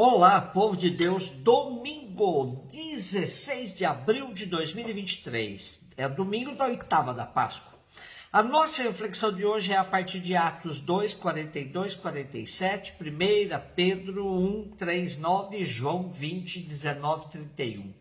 Olá, povo de Deus, domingo 16 de abril de 2023, é domingo da oitava da Páscoa. A nossa reflexão de hoje é a partir de Atos 2, 42, 47, 1 Pedro 1, 3, 9, João 20, 19, 31.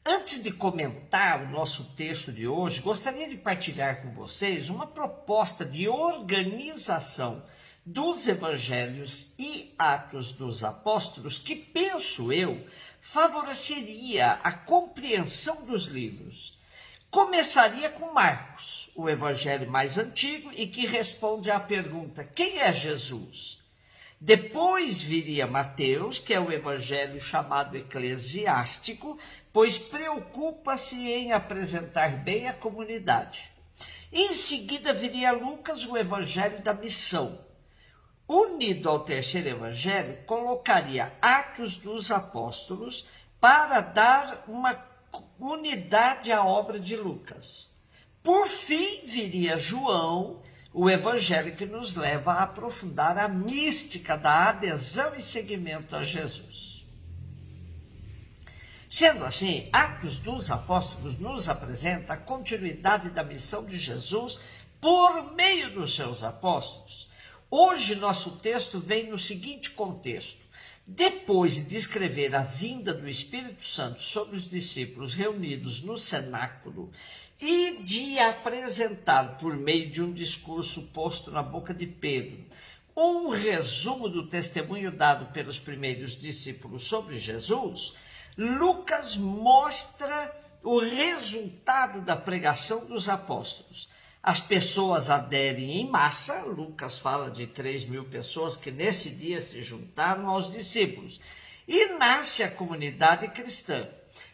Antes de comentar o nosso texto de hoje, gostaria de partilhar com vocês uma proposta de organização dos Evangelhos e Atos dos Apóstolos que, penso eu, favoreceria a compreensão dos livros. Começaria com Marcos, o evangelho mais antigo e que responde à pergunta: quem é Jesus? Depois viria Mateus, que é o evangelho chamado eclesiástico, pois preocupa-se em apresentar bem a comunidade. Em seguida viria Lucas, o evangelho da missão. Unido ao terceiro evangelho, colocaria Atos dos Apóstolos para dar uma unidade à obra de Lucas. Por fim, viria João, o evangelho que nos leva a aprofundar a mística da adesão e seguimento a Jesus. Sendo assim, Atos dos Apóstolos nos apresenta a continuidade da missão de Jesus por meio dos seus apóstolos. Hoje, nosso texto vem no seguinte contexto: depois de descrever a vinda do Espírito Santo sobre os discípulos reunidos no cenáculo e de apresentar, por meio de um discurso posto na boca de Pedro, um resumo do testemunho dado pelos primeiros discípulos sobre Jesus, Lucas mostra o resultado da pregação dos apóstolos. As pessoas aderem em massa. Lucas fala de 3.000 pessoas que nesse dia se juntaram aos discípulos. E nasce a comunidade cristã.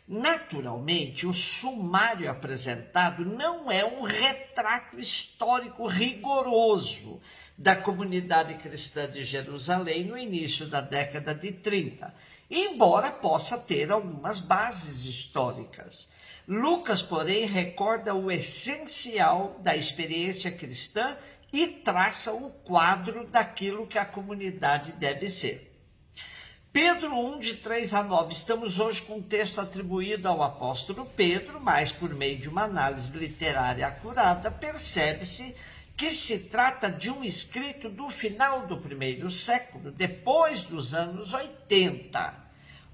Naturalmente, o sumário apresentado não é um retrato histórico rigoroso da comunidade cristã de Jerusalém no início da década de 30, embora possa ter algumas bases históricas. Lucas, porém, recorda o essencial da experiência cristã e traça o quadro daquilo que a comunidade deve ser. Pedro 1, de 3 a 9. Estamos hoje com um texto atribuído ao apóstolo Pedro, mas por meio de uma análise literária acurada, percebe-se que se trata de um escrito do final do primeiro século, depois dos anos 80.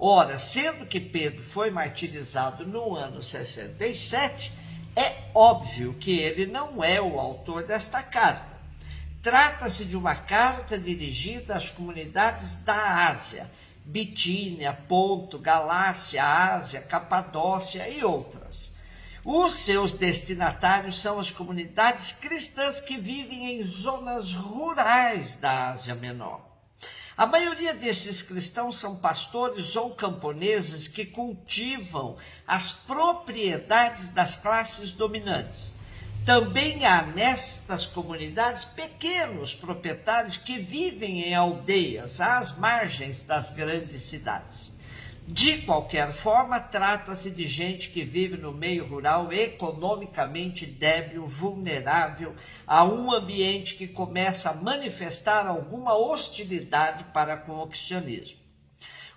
Ora, sendo que Pedro foi martirizado no ano 67, é óbvio que ele não é o autor desta carta. Trata-se de uma carta dirigida às comunidades da Ásia, Bitínia, Ponto, Galácia, Ásia, Capadócia e outras. Os seus destinatários são as comunidades cristãs que vivem em zonas rurais da Ásia Menor. A maioria desses cristãos são pastores ou camponeses que cultivam as propriedades das classes dominantes. Também há nestas comunidades pequenos proprietários que vivem em aldeias às margens das grandes cidades. De qualquer forma, trata-se de gente que vive no meio rural, economicamente débil, vulnerável a um ambiente que começa a manifestar alguma hostilidade para com o cristianismo.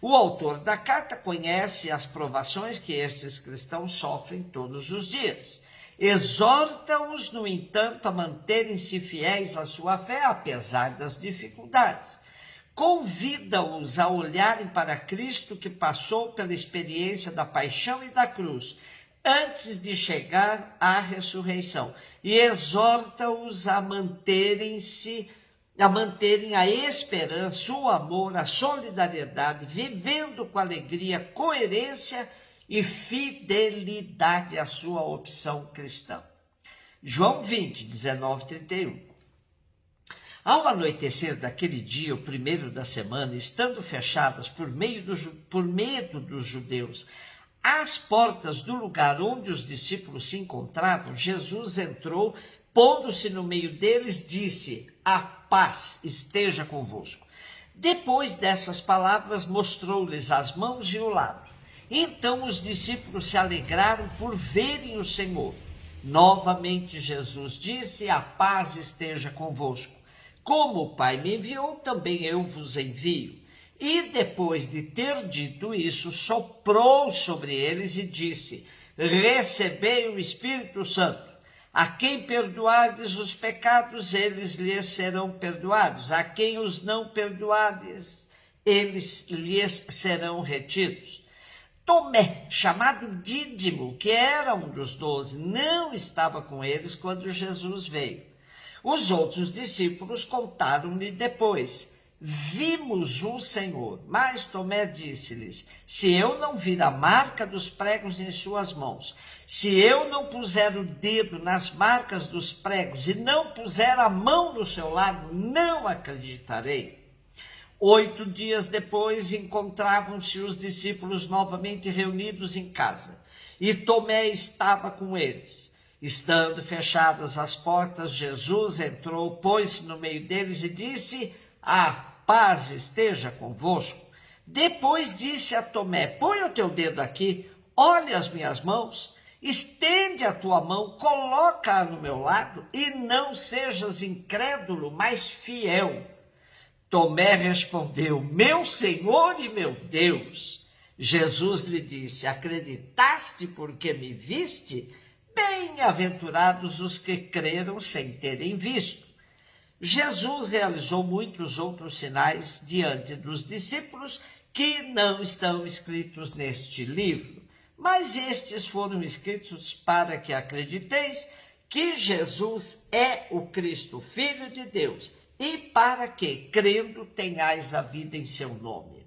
O autor da carta conhece as provações que esses cristãos sofrem todos os dias. Exorta-os, no entanto, a manterem-se fiéis à sua fé, apesar das dificuldades. Convida-os a olharem para Cristo, que passou pela experiência da paixão e da cruz, antes de chegar à ressurreição, e exorta-os a manterem a esperança, o amor, a solidariedade, vivendo com alegria, coerência e fidelidade à sua opção cristã. João 20, 19, 31. Ao anoitecer daquele dia, o primeiro da semana, estando fechadas por medo dos judeus as portas do lugar onde os discípulos se encontravam, Jesus entrou, pondo-se no meio deles, disse: a paz esteja convosco. Depois dessas palavras, mostrou-lhes as mãos e o lado. Então os discípulos se alegraram por verem o Senhor. Novamente Jesus disse: a paz esteja convosco. Como o Pai me enviou, também eu vos envio. E depois de ter dito isso, soprou sobre eles e disse: recebei o Espírito Santo. A quem perdoardes os pecados, eles lhes serão perdoados. A quem os não perdoardes, eles lhes serão retidos. Tomé, chamado Dídimo, que era um dos 12, não estava com eles quando Jesus veio. Os outros discípulos contaram-lhe depois: vimos o Senhor. Mas Tomé disse-lhes: se eu não vir a marca dos pregos em suas mãos, se eu não puser o dedo nas marcas dos pregos e não puser a mão no seu lado, não acreditarei. 8 dias depois, encontravam-se os discípulos novamente reunidos em casa, e Tomé estava com eles. Estando fechadas as portas, Jesus entrou, pôs-se no meio deles e disse: a paz esteja convosco. Depois disse a Tomé: põe o teu dedo aqui, olha as minhas mãos, estende a tua mão, coloca-a no meu lado, e não sejas incrédulo, mas fiel. Tomé respondeu: meu Senhor e meu Deus. Jesus lhe disse: acreditaste porque me viste? Bem-aventurados os que creram sem terem visto. Jesus realizou muitos outros sinais diante dos discípulos que não estão escritos neste livro, mas estes foram escritos para que acrediteis que Jesus é o Cristo, Filho de Deus, e para que, crendo, tenhais a vida em seu nome.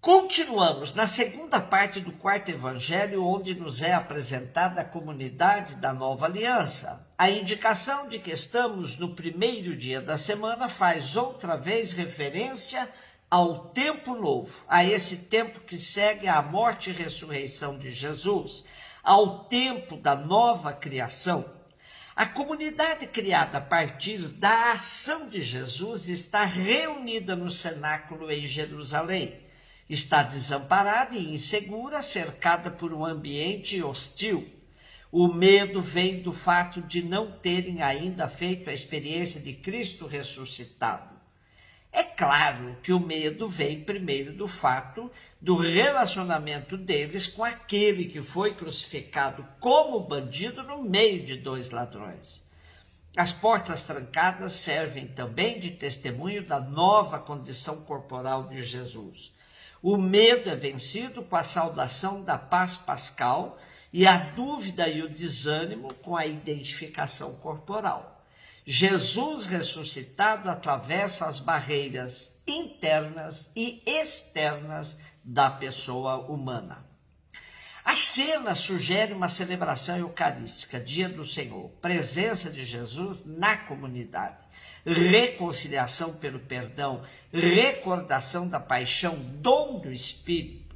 Continuamos na segunda parte do quarto evangelho, onde nos é apresentada a comunidade da nova aliança. A indicação de que estamos no primeiro dia da semana faz outra vez referência ao tempo novo, a esse tempo que segue à morte e ressurreição de Jesus, ao tempo da nova criação. A comunidade criada a partir da ação de Jesus está reunida no cenáculo em Jerusalém. Está desamparada e insegura, cercada por um ambiente hostil. O medo vem do fato de não terem ainda feito a experiência de Cristo ressuscitado. É claro que o medo vem primeiro do fato do relacionamento deles com aquele que foi crucificado como bandido no meio de 2 ladrões. As portas trancadas servem também de testemunho da nova condição corporal de Jesus. O medo é vencido com a saudação da paz pascal e a dúvida e o desânimo com a identificação corporal. Jesus ressuscitado atravessa as barreiras internas e externas da pessoa humana. A cena sugere uma celebração eucarística, Dia do Senhor, presença de Jesus na comunidade, reconciliação pelo perdão, recordação da paixão, dom do Espírito.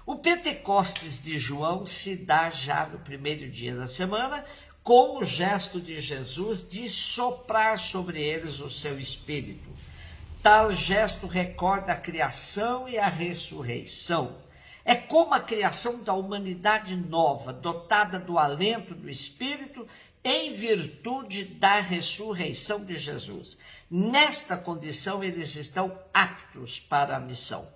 O Pentecostes de João se dá já no primeiro dia da semana, com o gesto de Jesus de soprar sobre eles o seu Espírito. Tal gesto recorda a criação e a ressurreição. É como a criação da humanidade nova, dotada do alento do Espírito, em virtude da ressurreição de Jesus. Nesta condição, eles estão aptos para a missão.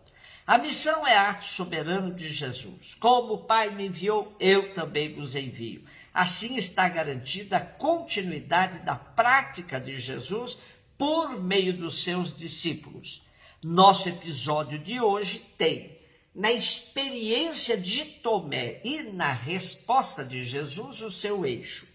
A missão é ato soberano de Jesus. Como o Pai me enviou, eu também vos envio. Assim está garantida a continuidade da prática de Jesus por meio dos seus discípulos. Nosso episódio de hoje tem, na experiência de Tomé e na resposta de Jesus, o seu eixo.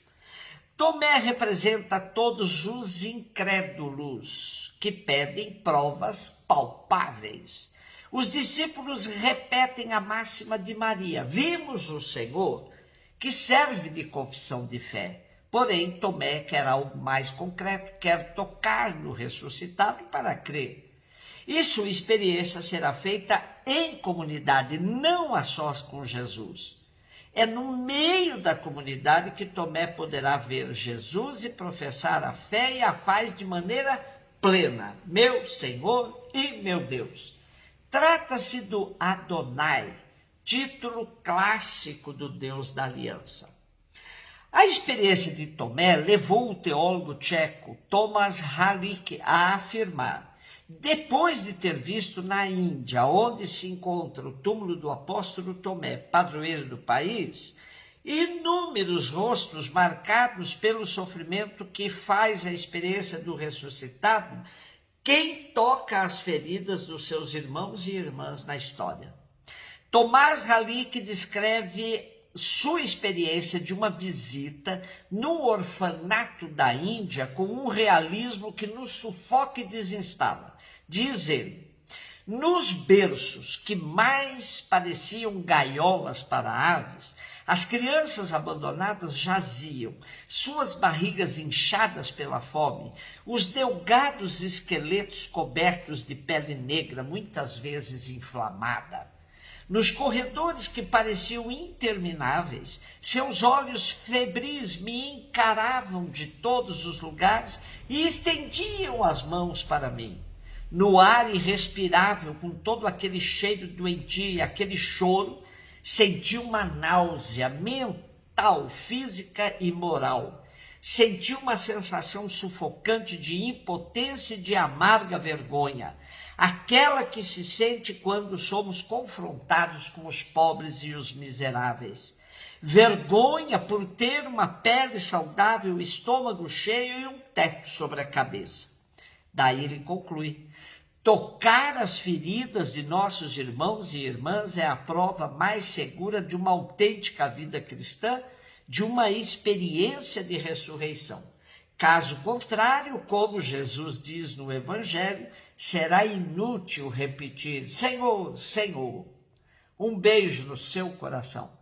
Tomé representa todos os incrédulos que pedem provas palpáveis. Os discípulos repetem a máxima de Maria: vimos o Senhor, que serve de confissão de fé. Porém, Tomé quer algo mais concreto, quer tocar no ressuscitado para crer. E sua experiência será feita em comunidade, não a sós com Jesus. É no meio da comunidade que Tomé poderá ver Jesus e professar a fé e a faz de maneira plena. Meu Senhor e meu Deus. Trata-se do Adonai, título clássico do Deus da Aliança. A experiência de Tomé levou o teólogo tcheco Tomáš Halík a afirmar: Depois de ter visto na Índia, onde se encontra o túmulo do apóstolo Tomé, padroeiro do país, inúmeros rostos marcados pelo sofrimento que faz a experiência do ressuscitado, quem toca as feridas dos seus irmãos e irmãs na história. Tomás Halik descreve sua experiência de uma visita num orfanato da Índia com um realismo que nos sufoca e desinstala. Diz ele: nos berços que mais pareciam gaiolas para aves, as crianças abandonadas jaziam, suas barrigas inchadas pela fome, os delgados esqueletos cobertos de pele negra, muitas vezes inflamada. Nos corredores que pareciam intermináveis, seus olhos febris me encaravam de todos os lugares e estendiam as mãos para mim. No ar irrespirável, com todo aquele cheiro doentio e aquele choro, senti uma náusea mental, física e moral. Senti uma sensação sufocante de impotência e de amarga vergonha, aquela que se sente quando somos confrontados com os pobres e os miseráveis. Vergonha por ter uma pele saudável, estômago cheio e um teto sobre a cabeça. Daí ele conclui: tocar as feridas de nossos irmãos e irmãs é a prova mais segura de uma autêntica vida cristã, de uma experiência de ressurreição. Caso contrário, como Jesus diz no Evangelho, será inútil repetir: Senhor, Senhor. Um beijo no seu coração.